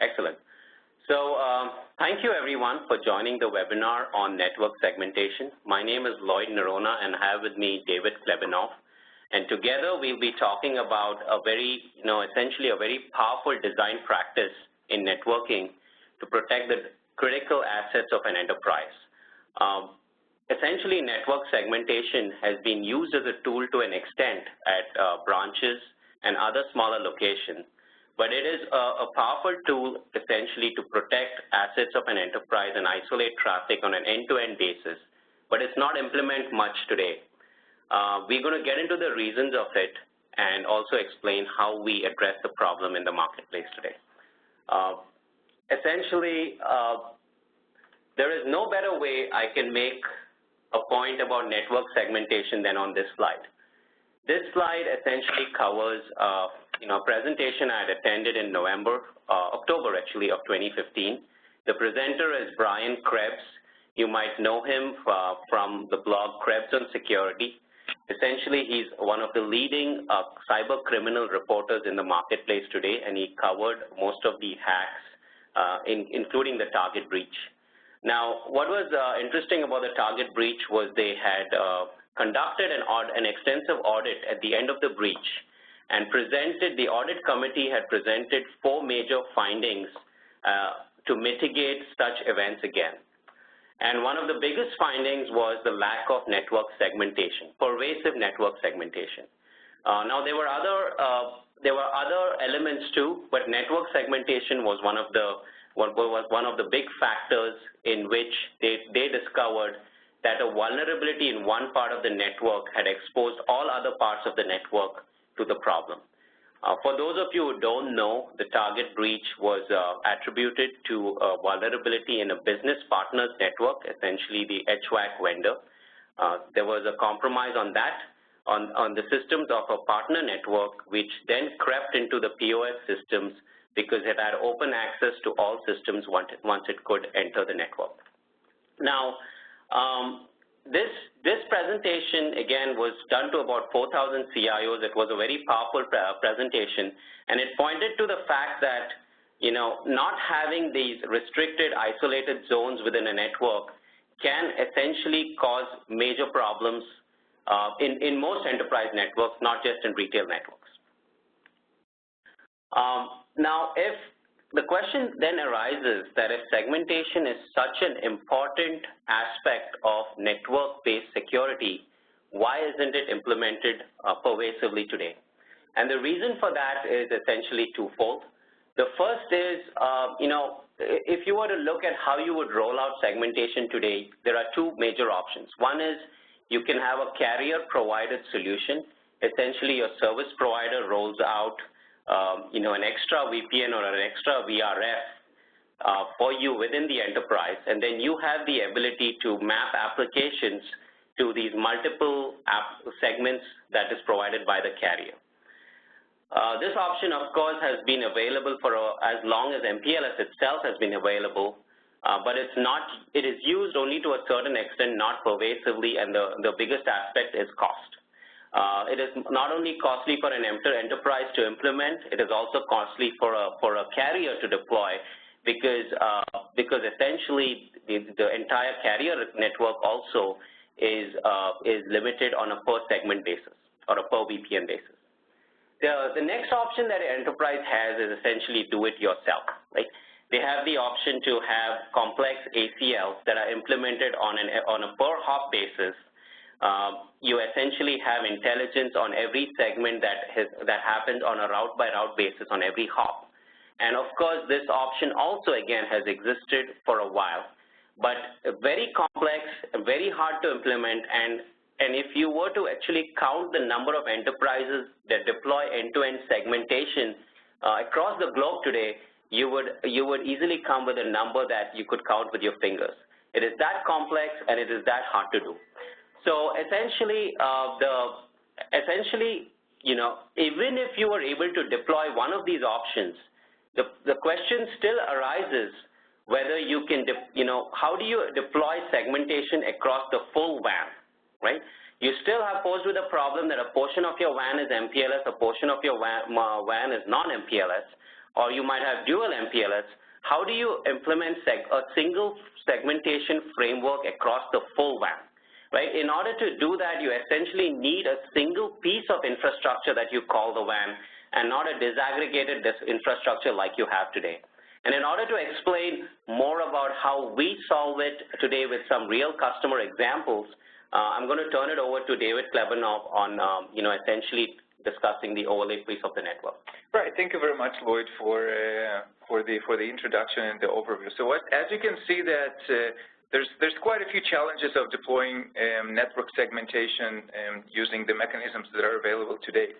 Excellent. So thank you everyone for joining the webinar on network segmentation. My name is Lloyd Noronha and I have with me David Klebanov. And together we'll be talking about a very, essentially a very powerful design practice in networking to protect the critical assets of an enterprise. Essentially, network segmentation has been used as a tool to an extent at branches and other smaller locations. But it is a powerful tool essentially to protect assets of an enterprise and isolate traffic on an end-to-end basis, but it's not implemented much today. We're going to get into the reasons of it and also explain how we address the problem in the marketplace today. Essentially, there is no better way I can make a point about network segmentation than on this slide. This slide essentially covers a presentation I had attended in October actually of 2015. The presenter is Brian Krebs. You might know him from the blog Krebs on Security. Essentially, he's one of the leading cyber criminal reporters in the marketplace today, and he covered most of the hacks, including the target breach. Now, what was interesting about the target breach was they had conducted an extensive audit at the end of the breach and the audit committee had presented 4 major findings to mitigate such events again. And one of the biggest findings was the lack of network segmentation, pervasive network segmentation. Now, there were other elements too, but network segmentation was one of the big factors in which they discovered that a vulnerability in one part of the network had exposed all other parts of the network to the problem. For those of you who don't know, the target breach was attributed to a vulnerability in a business partner's network, essentially the HVAC vendor. There was a compromise on that, on the systems of a partner network, which then crept into the POS systems because it had open access to all systems once it could enter the network. Now, this presentation, again, was done to about 4,000 CIOs. It was a very powerful presentation, and it pointed to the fact that, not having these restricted, isolated zones within a network can essentially cause major problems in most enterprise networks, not just in retail networks. Now, if the question then arises that if segmentation is such an important aspect of network-based security, why isn't it implemented pervasively today? And the reason for that is essentially twofold. The first is, if you were to look at how you would roll out segmentation today, there are 2 major options. One is you can have a carrier-provided solution. Essentially, your service provider rolls out an extra VPN or an extra VRF for you within the enterprise, and then you have the ability to map applications to these multiple segments that is provided by the carrier. This option, of course, has been available for as long as MPLS itself has been available, but it is used only to a certain extent, not pervasively, and the biggest aspect is cost. It is not only costly for an enterprise to implement, it is also costly for a carrier to deploy because essentially the entire carrier network also is limited on a per segment basis or a per VPN basis. The next option that an enterprise has is essentially do it yourself, right? They have the option to have complex ACLs that are implemented on a per hop basis. You essentially have intelligence on every segment that happens on a route-by-route basis on every hop. And of course, this option also, again, has existed for a while, but very complex, very hard to implement, and if you were to actually count the number of enterprises that deploy end-to-end segmentation across the globe today, you would easily come with a number that you could count with your fingers. It is that complex and it is that hard to do. So essentially, even if you were able to deploy one of these options, the question still arises whether you can, how do you deploy segmentation across the full WAN, right? You still are posed with a problem that a portion of your WAN is MPLS, a portion of your WAN is non-MPLS. or you might have dual MPLS, how do you implement a single segmentation framework across the full WAN? Right? In order to do that, you essentially need a single piece of infrastructure that you call the WAN and not a disaggregated infrastructure like you have today. And in order to explain more about how we solve it today with some real customer examples, I'm going to turn it over to David Klebanov on, essentially discussing the overlay piece of the network. Right. Thank you very much, Lloyd, for the introduction and the overview. So as you can see that there's quite a few challenges of deploying network segmentation using the mechanisms that are available today.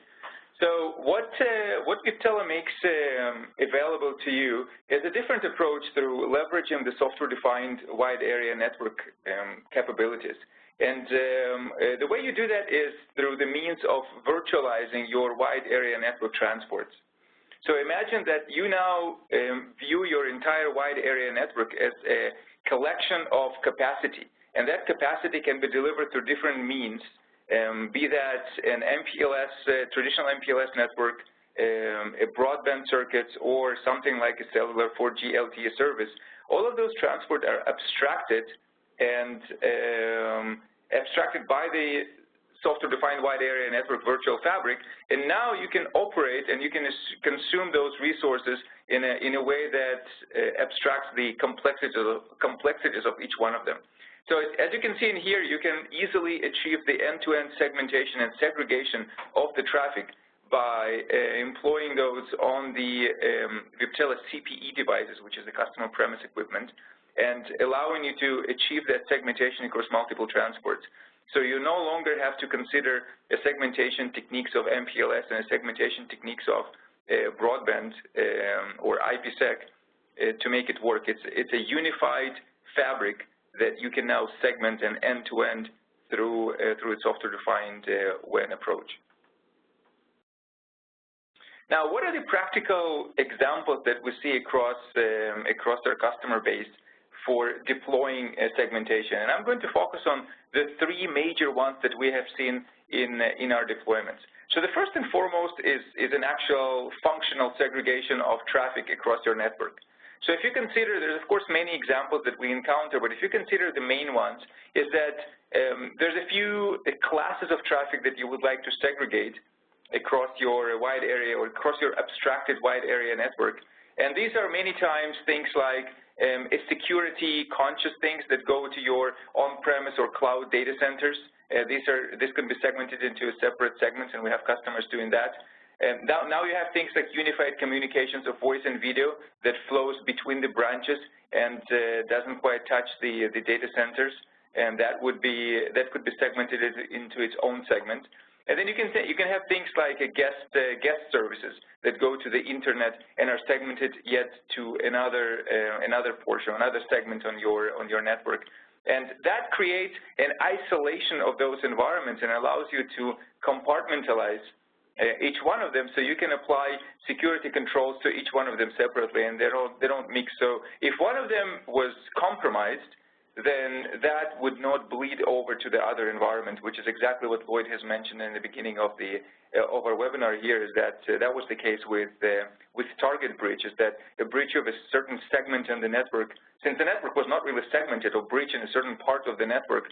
So what Viptela makes available to you is a different approach through leveraging the software-defined wide area network capabilities. And the way you do that is through the means of virtualizing your wide area network transports. So imagine that you now view your entire wide area network as a collection of capacity, and that capacity can be delivered through different means, be that an MPLS, traditional MPLS network, a broadband circuit, or something like a cellular 4G LTE service. All of those transport are abstracted and abstracted by the software-defined wide area network virtual fabric, and now you can operate and you can consume those resources in a way that abstracts the complexities of each one of them. So as you can see in here, you can easily achieve the end-to-end segmentation and segregation of the traffic by employing those on the Viptela CPE devices, which is the customer premise equipment, and allowing you to achieve that segmentation across multiple transports. So you no longer have to consider a segmentation techniques of MPLS and a segmentation techniques of broadband or IPsec to make it work. It's a unified fabric that you can now segment an end-to-end through a software-defined WAN approach. Now, what are the practical examples that we see across our customer base for deploying segmentation? And I'm going to focus on the three major ones that we have seen in our deployments. So the first and foremost is an actual functional segregation of traffic across your network. So if you consider, there's of course many examples that we encounter, but if you consider the main ones, is that there's a few classes of traffic that you would like to segregate across your wide area or across your abstracted wide area network. And these are many times things like security-conscious things that go to your on-premise or cloud data centers. This can be segmented into separate segments, and we have customers doing that. Now you have things like unified communications of voice and video that flows between the branches and doesn't quite touch the data centers, and that could be segmented into its own segment. And then you can have things like guest services that go to the internet and are segmented yet to another portion, another segment on your network. And that creates an isolation of those environments and allows you to compartmentalize each one of them, so you can apply security controls to each one of them separately, and they don't mix. So if one of them was compromised, then that would not bleed over to the other environment, which is exactly what Lloyd has mentioned in the beginning of our webinar here, is that that was the case with target breach, is that a breach of a certain segment in the network, since the network was not really segmented, or breach in a certain part of the network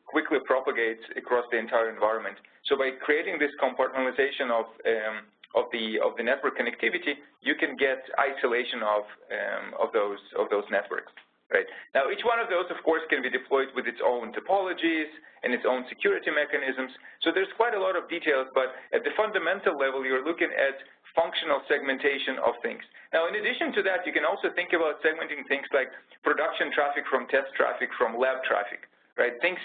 quickly propagates across the entire environment. So by creating this compartmentalization of the network connectivity, you can get isolation of those networks. Right. Now, each one of those, of course, can be deployed with its own topologies and its own security mechanisms. So there's quite a lot of details, but at the fundamental level, you're looking at functional segmentation of things. Now, in addition to that, you can also think about segmenting things like production traffic from test traffic from lab traffic, right? Things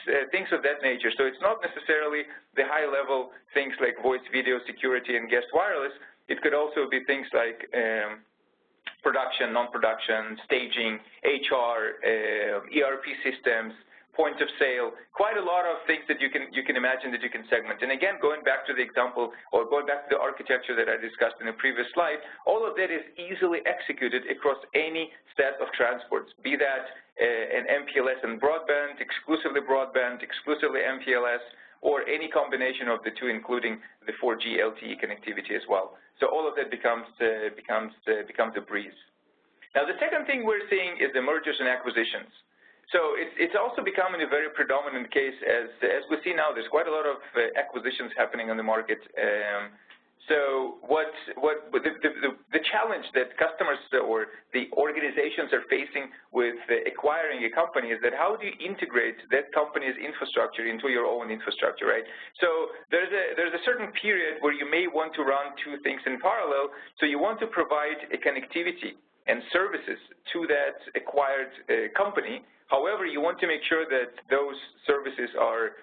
of that nature. So it's not necessarily the high-level things like voice, video, security, and guest wireless. It could also be things like production, non-production, staging, HR, ERP systems, point of sale, quite a lot of things that you can imagine that you can segment. And again, going back to the example or going back to the architecture that I discussed in a previous slide, all of that is easily executed across any set of transports, be that an MPLS and broadband, exclusively MPLS, or any combination of the two, including the 4G LTE connectivity as well. So all of that becomes a breeze. Now, the second thing we're seeing is the mergers and acquisitions. So it's also becoming a very predominant case as we see now. There's quite a lot of acquisitions happening on the market. So the challenge that customers or the organizations are facing with acquiring a company is that how do you integrate that company's infrastructure into your own infrastructure, right? So there's a certain period where you may want to run two things in parallel. So you want to provide a connectivity and services to that acquired company. However, you want to make sure that those services are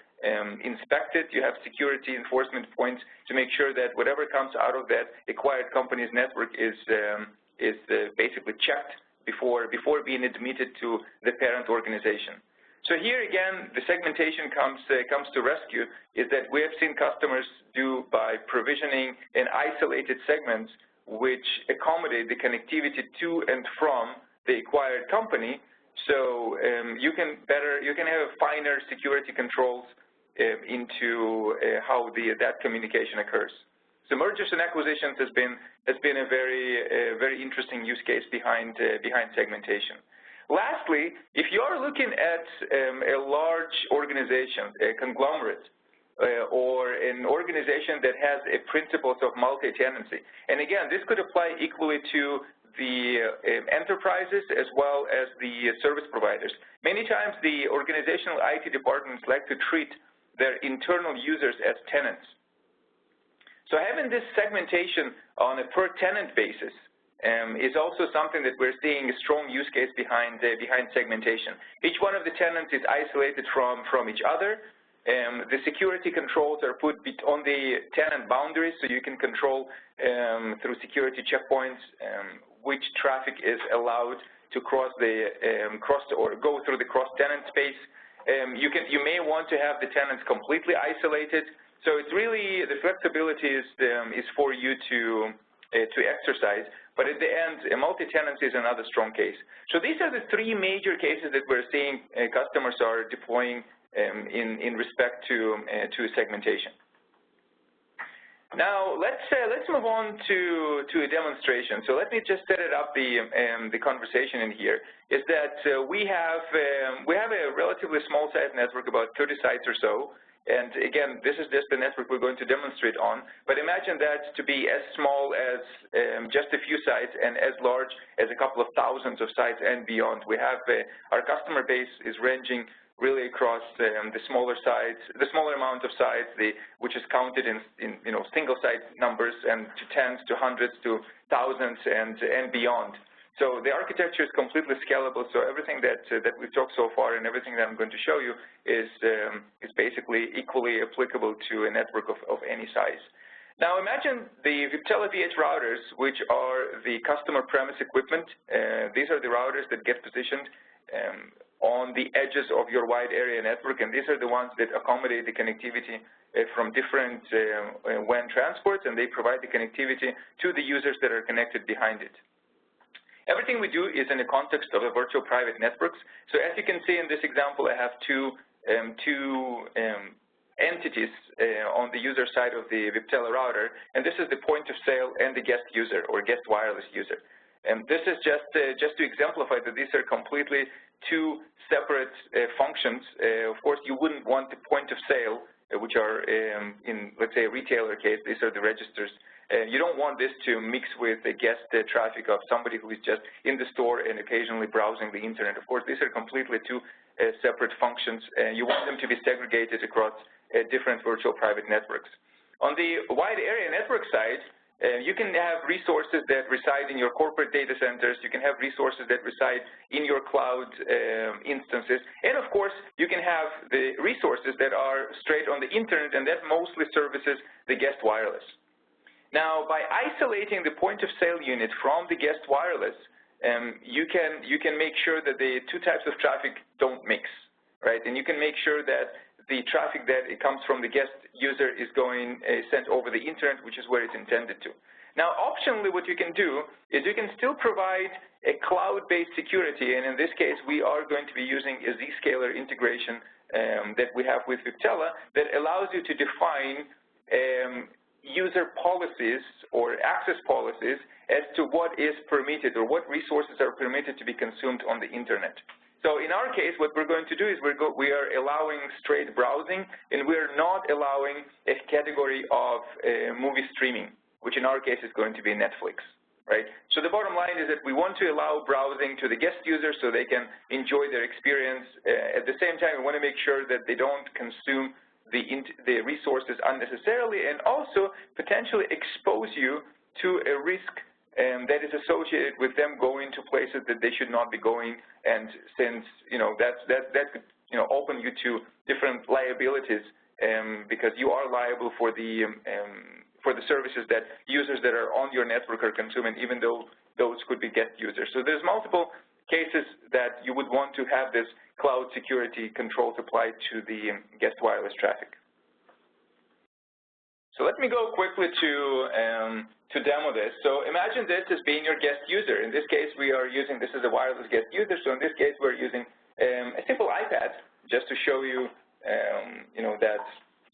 inspected. You have security enforcement points to make sure that whatever comes out of that acquired company's network is basically checked before being admitted to the parent organization. So here again, the segmentation comes to rescue, is that we have seen customers do by provisioning an isolated segments which accommodate the connectivity to and from the acquired company. So you can have finer security controls into how that communication occurs. So mergers and acquisitions has been a very interesting use case behind segmentation. Lastly, if you are looking at a large organization, a conglomerate, or an organization that has a principles of multi-tenancy, and again, this could apply equally to the enterprises as well as the service providers. Many times the organizational IT departments like to treat their internal users as tenants. So having this segmentation on a per tenant basis is also something that we're seeing a strong use case behind segmentation. Each one of the tenants is isolated from each other. The security controls are put on the tenant boundaries, so you can control through security checkpoints which traffic is allowed to cross or go through the cross-tenant space. You may want to have the tenants completely isolated. So it's really the flexibility is for you to exercise. But at the end, a multi-tenancy is another strong case. So these are the three major cases that we're seeing customers are deploying in respect to segmentation. Now let's move on to a demonstration. So let me just set it up the conversation in here. Is that we have a relatively small size network, about 30 sites or so. And again, this is just the network we're going to demonstrate on. But imagine that to be as small as just a few sites and as large as a couple of thousands of sites and beyond. We have our customer base is ranging really across the smaller sites, the smaller amount of sites, which is counted in single site numbers, and to tens, to hundreds, to thousands, and beyond. So the architecture is completely scalable. So everything that we've talked so far and everything that I'm going to show you is basically equally applicable to a network of any size. Now imagine the Viptela V8 routers, which are the customer premise equipment. These are the routers that get positioned on the edges of your wide area network, and these are the ones that accommodate the connectivity from different WAN transports, and they provide the connectivity to the users that are connected behind it. Everything we do is in the context of a virtual private networks. So as you can see in this example, I have two entities on the user side of the Viptela router, and this is the point of sale and the guest user or guest wireless user. And this is just to exemplify that these are completely two separate functions. Of course, you wouldn't want the point of sale, which are in, let's say, a retailer case. These are the registers. You don't want this to mix with the guest traffic of somebody who is just in the store and occasionally browsing the internet. Of course, these are completely two separate functions. You want them to be segregated across different virtual private networks. On the wide area network side, you can have resources that reside in your corporate data centers. You can have resources that reside in your cloud instances. And, of course, you can have the resources that are straight on the internet, and that mostly services the guest wireless. Now, by isolating the point-of-sale unit from the guest wireless, you can make sure that the two types of traffic don't mix, right? And you can make sure that the traffic that it comes from the guest user is sent over the internet, which is where it's intended to. Now, optionally, what you can do is you can still provide a cloud-based security, and in this case, we are going to be using a Zscaler integration that we have with Viptela that allows you to define user policies or access policies as to what is permitted or what resources are permitted to be consumed on the internet. So in our case, what we're going to do is we are allowing straight browsing, and we are not allowing a category of movie streaming, which in our case is going to be Netflix, right? So the bottom line is that we want to allow browsing to the guest users so they can enjoy their experience. At the same time, we want to make sure that they don't consume the resources unnecessarily, and also potentially expose you to a risk that is associated with them going to places that they should not be going, and since that could open you to different liabilities because you are liable for the services that users that are on your network are consuming, even though those could be guest users. So there's multiple cases that you would want to have this cloud security controls applied to the guest wireless traffic. So let me go quickly to demo this. So imagine this as being your guest user. In this case, we are using, this is a wireless guest user, so in this case, we're using a simple iPad just to show you, that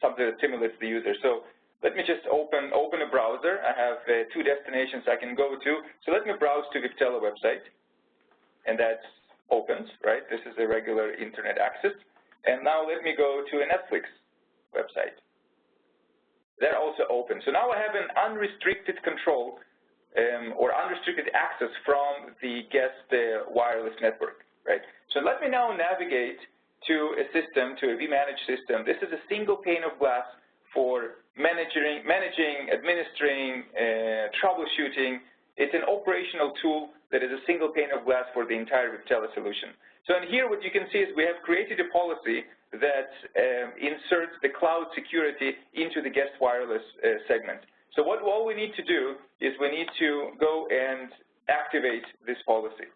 something that simulates the user. So let me just open a browser. I have two destinations I can go to. So let me browse to Viptela website, and that's opens, right? This is a regular internet access. And now let me go to a Netflix website. That also opens. So now I have an unrestricted control or unrestricted access from the guest wireless network, right? So let me now navigate to a system, to a vManage system. This is a single pane of glass for managing, administering, troubleshooting. It's an operational tool that is a single pane of glass for the entire Viptela solution. So in here, what you can see is we have created a policy that inserts the cloud security into the guest wireless segment. So all we need to do is we need to go and activate this policy.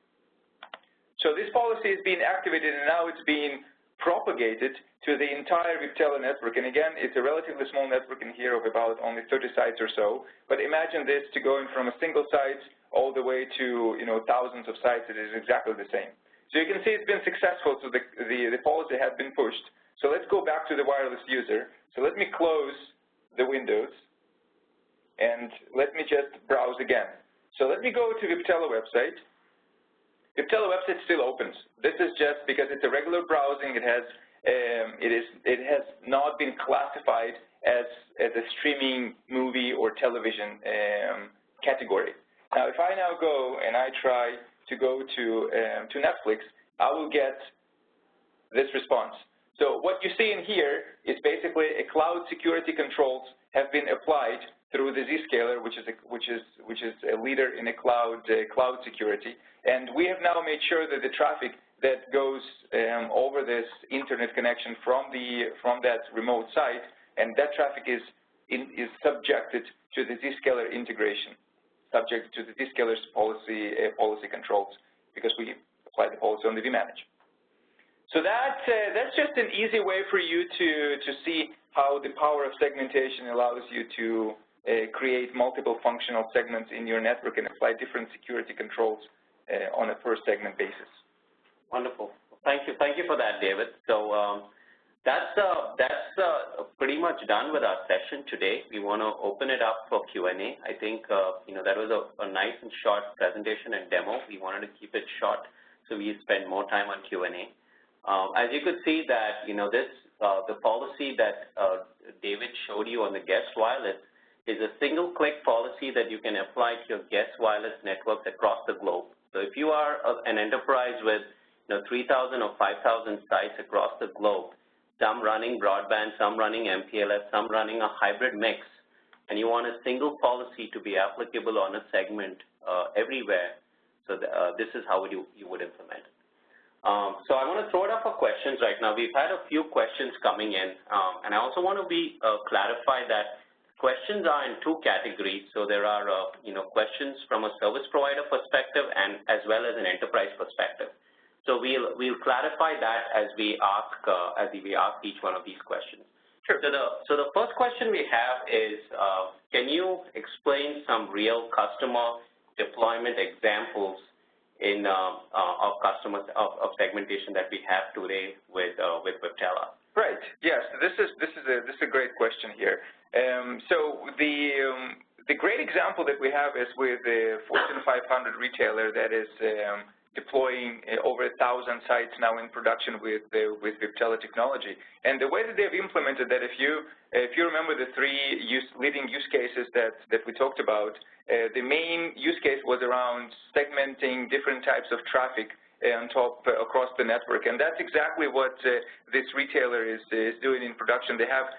So this policy is being activated, and now it's being propagated to the entire Viptela network. And again, it's a relatively small network in here of about only 30 sites or so. But imagine this to going from a single site all the way to thousands of sites. It is exactly the same. So you can see it's been successful. So the policy has been pushed. So let's go back to the wireless user. So let me close the windows, and let me just browse again. So let me go to Viptela website. Viptela website still opens. This is just because it's a regular browsing. It has not been classified as a streaming movie or television category. Now, if I now go and I try to go to Netflix, I will get this response. So what you see in here is basically a cloud security controls have been applied through the Zscaler, which is a leader in a cloud security, and we have now made sure that the traffic that goes over this internet connection from that remote site, and that traffic is subjected to the Zscaler integration, subject to the Zscaler's policy controls, because we apply the policy on the vManage. So that's just an easy way for you to see how the power of segmentation allows you to create multiple functional segments in your network and apply different security controls on a per segment basis. Wonderful. Thank you for that, David. So that's pretty much done with our session today. We want to open it up for Q&A. I think that was a nice and short presentation and demo. We wanted to keep it short, so we spend more time on Q&A. As you could see that the policy that David showed you on the guest wireless is a single-click policy that you can apply to your guest wireless networks across the globe. So if you are an enterprise with 3,000 or 5,000 sites across the globe, some running broadband, some running MPLS, some running a hybrid mix, and you want a single policy to be applicable on a segment everywhere, so this is how you would implement it. So I want to throw it up for questions right now. We've had a few questions coming in, and I also want to clarify that questions are in two categories. So there are questions from a service provider perspective and as well as an enterprise perspective. So we'll clarify that as we ask each one of these questions. Sure. So the first question we have is, can you explain some real customer deployment examples of customers of segmentation that we have today with Viptela? Right. Yes. This is a great question here. So the great example that we have is with the Fortune 500 retailer that is deploying over 1,000 sites now in production with Viptela technology. And the way that they've implemented that, if you remember the three leading use cases that we talked about, the main use case was around segmenting different types of traffic on top across the network. And that's exactly what this retailer is doing in production. They have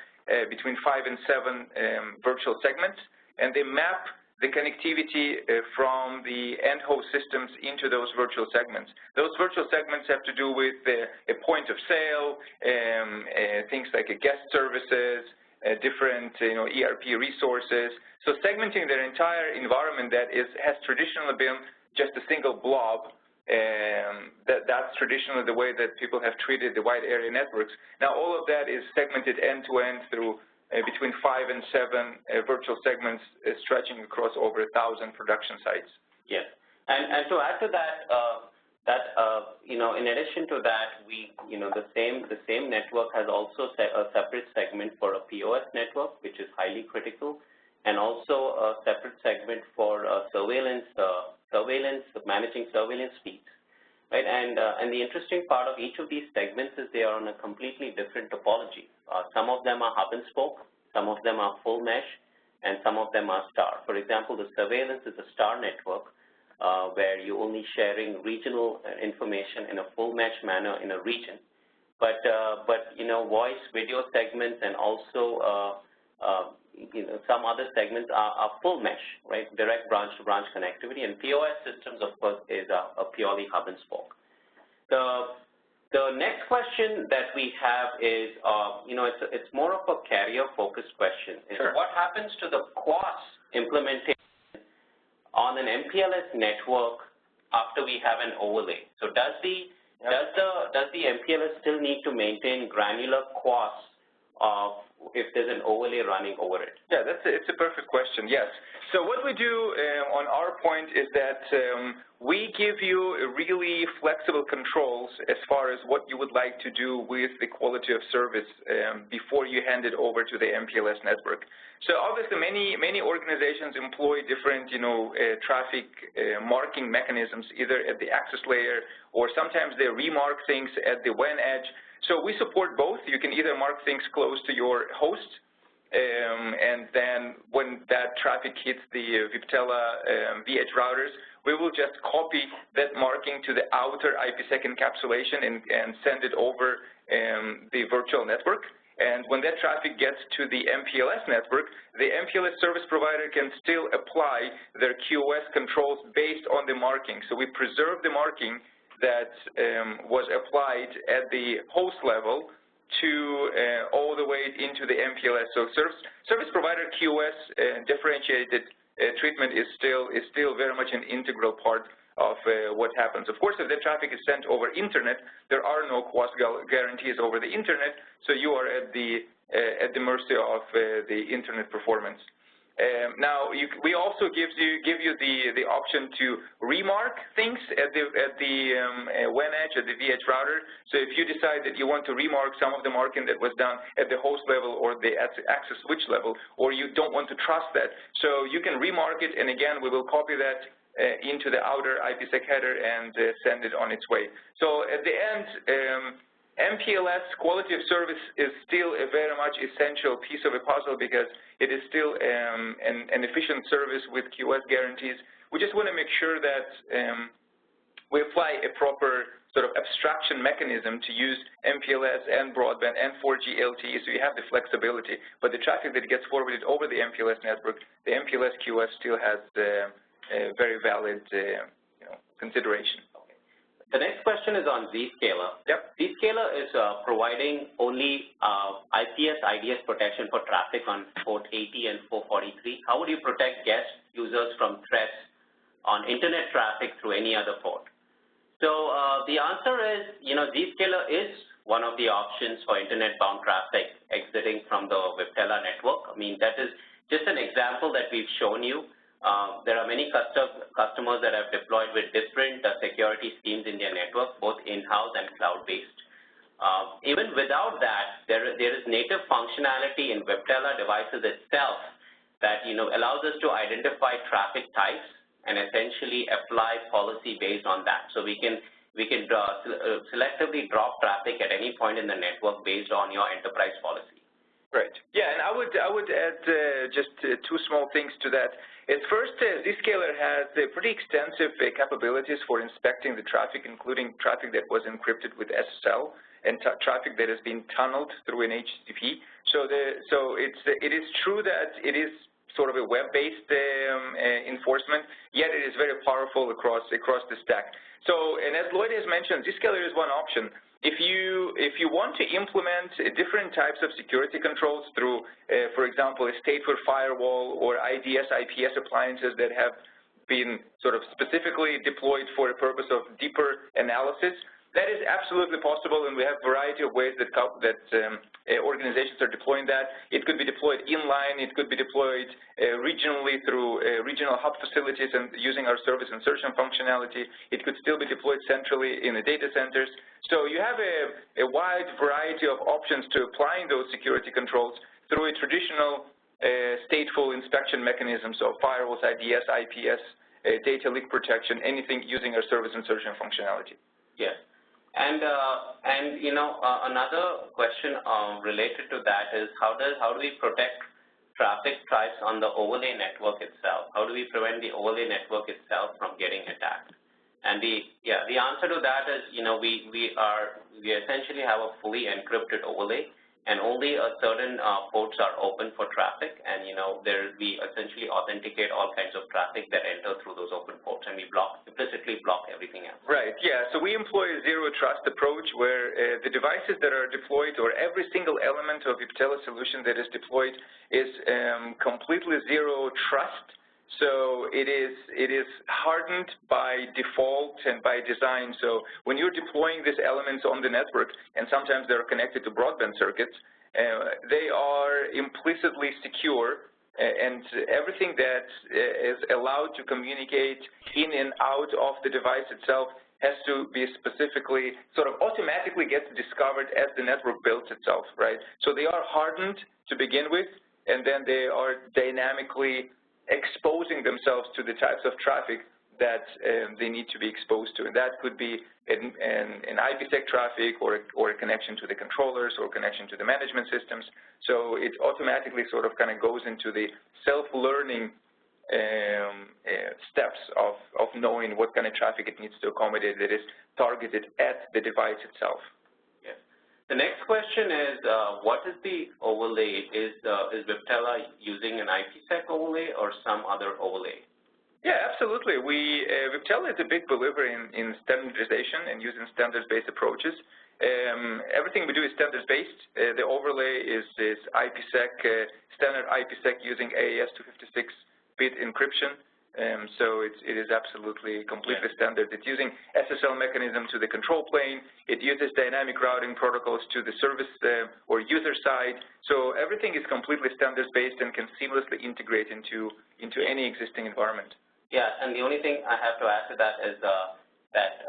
between 5 and 7 virtual segments, and they map the connectivity from the end host systems into those virtual segments. Those virtual segments have to do with a point of sale, things like guest services, different ERP resources. So segmenting their entire environment that has traditionally been just a single blob, that's traditionally the way that people have treated the wide area networks. Now all of that is segmented end-to-end through between 5 and 7 virtual segments stretching across over 1,000 production sites. Yes, and to add to that, in addition to that, the same network has also a separate segment for a POS network, which is highly critical, and also a separate segment for surveillance, managing surveillance feeds. Right, and the interesting part of each of these segments is they are on a completely different topology. Some of them are hub and spoke, some of them are full mesh, and some of them are star. For example, the surveillance is a star network where you're only sharing regional information in a full mesh manner in a region. But voice, video segments, and also some other segments are full mesh, right? Direct branch-to-branch connectivity, and POS systems, of course, is a purely hub and spoke. The next question that we have is, it's more of a carrier-focused question. Sure. What happens to the QoS implementation on an MPLS network after we have an overlay? So does the MPLS still need to maintain granular QoS if there's an overlay running over it? Yeah, it's a perfect question, yes. So what we do on our point is that we give you really flexible controls as far as what you would like to do with the quality of service before you hand it over to the MPLS network. So obviously many organizations employ different traffic marking mechanisms either at the access layer, or sometimes they remark things at the WAN edge. So we support both. You can either mark things close to your host, and then when that traffic hits the Viptela VH routers, we will just copy that marking to the outer IPsec encapsulation and send it over the virtual network. And when that traffic gets to the MPLS network, the MPLS service provider can still apply their QoS controls based on the marking. So we preserve the marking that was applied at the host level to all the way into the MPLS. So service provider QoS differentiated treatment is still very much an integral part of what happens. Of course, if the traffic is sent over internet, there are no QoS guarantees over the internet, so you are at the mercy of the internet performance. Now, we also give you the option to remark things at the WAN edge, at the VH router. So if you decide that you want to remark some of the marking that was done at the host level or the access switch level, or you don't want to trust that, so you can remark it, and again, we will copy that into the outer IPsec header and send it on its way. So at the end, MPLS quality of service is still a very much essential piece of a puzzle because it is still an efficient service with QoS guarantees. We just want to make sure that we apply a proper sort of abstraction mechanism to use MPLS and broadband and 4G LTE, so you have the flexibility. But the traffic that gets forwarded over the MPLS network, the MPLS QoS still has a very valid consideration. The next question is on Zscaler. Yep. Zscaler is providing only IPS IDS protection for traffic on port 80 and 443. How would you protect guest users from threats on internet traffic through any other port? So the answer is, Zscaler is one of the options for internet-bound traffic exiting from the Viptela network. I mean, that is just an example that we've shown you. There are many customers that have deployed with different security schemes in their network, both in-house and cloud-based. Even without that, there is native functionality in Viptela devices itself that allows us to identify traffic types and essentially apply policy based on that. So we can selectively drop traffic at any point in the network based on your enterprise policy. Right. Yeah, and I would add just two small things to that. First, Zscaler has pretty extensive capabilities for inspecting the traffic, including traffic that was encrypted with SSL and traffic that has been tunneled through an HTTP. So it is true that it is sort of a web-based enforcement, yet it is very powerful across the stack. So, and as Lloyd has mentioned, Zscaler is one option. If you want to implement different types of security controls through, for example, a stateful firewall or IDS, IPS appliances that have been sort of specifically deployed for a purpose of deeper analysis, that is absolutely possible, and we have a variety of ways that organizations are deploying that. It could be deployed inline. It could be deployed regionally through regional hub facilities and using our service insertion functionality. It could still be deployed centrally in the data centers. So you have a wide variety of options to applying those security controls through a traditional stateful inspection mechanism, so firewalls, IDS, IPS, data leak protection, anything using our service insertion functionality. Yes. And another question related to that is how do we protect traffic types on the overlay network itself? How do we prevent the overlay network itself from getting attacked? And the answer to that is we essentially have a fully encrypted overlay, and only a certain ports are open for traffic, and we essentially authenticate all kinds of traffic that enter through those open ports, and we implicitly block everything else. Right. Yeah. So we employ a zero trust approach where the devices that are deployed, or every single element of Viptela solution that is deployed, is completely zero trust. So it is hardened by default and by design. So when you're deploying these elements on the network, and sometimes they're connected to broadband circuits, they are implicitly secure, and everything that is allowed to communicate in and out of the device itself has to be specifically, sort of automatically gets discovered as the network builds itself, right? So they are hardened to begin with, and then they are dynamically exposing themselves to the types of traffic that they need to be exposed to. And that could be an IPsec traffic or a connection to the controllers or connection to the management systems. So it automatically sort of kind of goes into the self-learning steps of knowing what kind of traffic it needs to accommodate that is targeted at the device itself. The next question is, what is the overlay? Is Viptela using an IPsec overlay or some other overlay? Yeah, absolutely. Viptela is a big believer in standardization and using standards-based approaches. Everything we do is standards-based. The overlay is IPsec, standard IPsec using AES 256-bit encryption. So it is absolutely completely standard. It's using SSL mechanism to the control plane. It uses dynamic routing protocols to the service or user side. So everything is completely standards-based and can seamlessly integrate into any existing environment. Yeah, and the only thing I have to add to that is that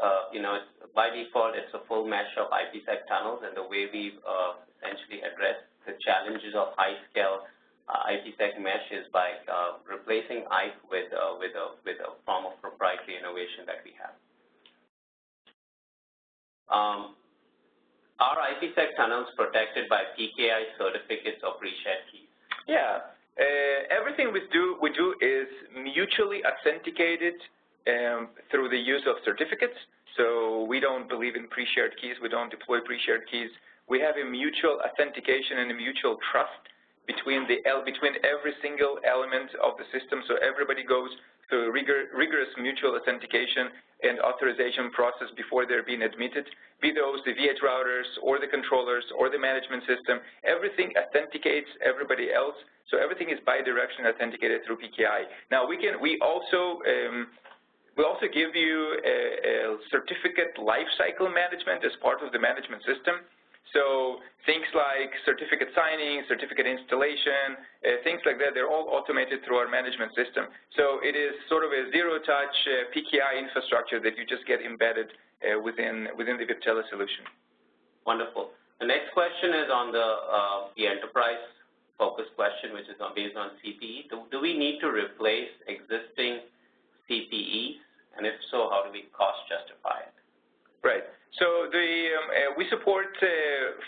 by default it's a full mesh of IPsec tunnels, and the way we've essentially addressed the challenges of high-scale IPsec mesh is by replacing IPE with a form of proprietary innovation that we have. Are IPsec tunnels protected by PKI certificates or pre-shared keys? Yeah, everything we do is mutually authenticated through the use of certificates. So we don't believe in pre-shared keys. We don't deploy pre-shared keys. We have a mutual authentication and a mutual trust between every single element of the system, so everybody goes through a rigorous mutual authentication and authorization process before they're being admitted, be those the V8 routers or the controllers or the management system. Everything authenticates everybody else, so everything is bidirectionally authenticated through PKI. Now we also give you a certificate lifecycle management as part of the management system. So things like certificate signing, certificate installation, things like that, they're all automated through our management system. So it is sort of a zero-touch PKI infrastructure that you just get embedded within the Viptela solution. Wonderful. The next question is on the enterprise-focused question, which is based on CPE. Do we need to replace existing CPEs? And if so, how do we cost justify it? Right. So we support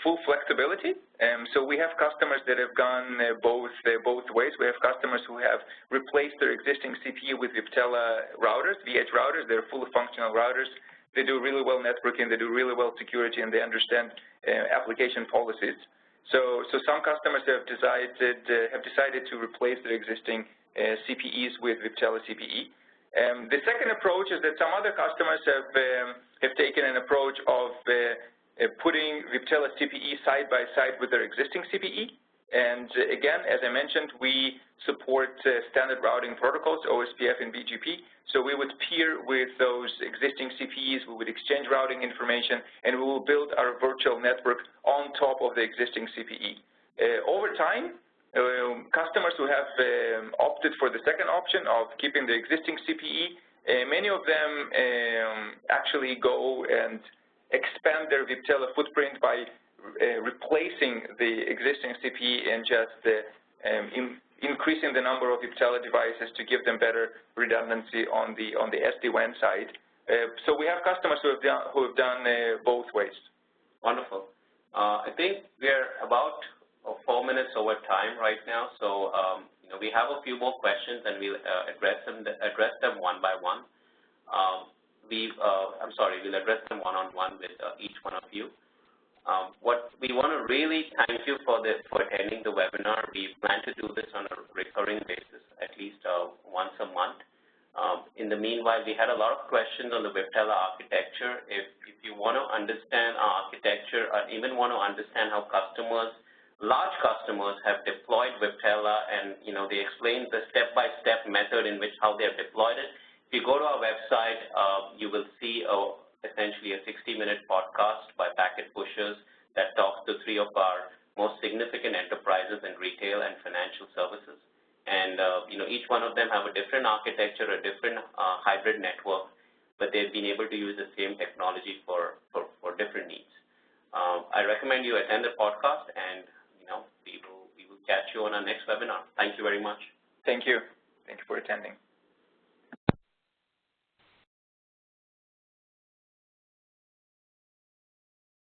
full flexibility. So we have customers that have gone both ways. We have customers who have replaced their existing CPU with Viptela routers, VH routers. They're fully functional routers. They do really well networking. They do really well security, and they understand application policies. So some customers have decided to replace their existing CPEs with Viptela CPE. The second approach is that some other customers have taken an approach of putting Viptela CPE side by side with their existing CPE. And again, as I mentioned, we support standard routing protocols, OSPF and BGP. So we would peer with those existing CPEs, we would exchange routing information, and we will build our virtual network on top of the existing CPE. Over time, customers who have opted for the second option of keeping the existing CPE, many of them actually go and expand their Viptela footprint by replacing the existing CPE and just increasing the number of Viptela devices to give them better redundancy on the SD-WAN side. So we have customers who have done both ways. Wonderful. I think we're about 4 minutes over time right now, so we have a few more questions, and we'll address them one by one. We'll address them one-on-one with each one of you. What we want to really thank you for attending the webinar. We plan to do this on a recurring basis, at least once a month. In the meanwhile, we had a lot of questions on the Viptela architecture. If you want to understand our architecture, or even want to understand how large customers have deployed Viptela, and they explain the step-by-step method in which how they have deployed it. If you go to our website, you will see essentially a 60-minute podcast by Packet Pushers that talks to 3 of our most significant enterprises in retail and financial services. And each one of them have a different architecture, a different hybrid network, but they've been able to use the same technology for different needs. I recommend you attend the podcast, and we will catch you on our next webinar. Thank you very much. Thank you. Thank you for attending.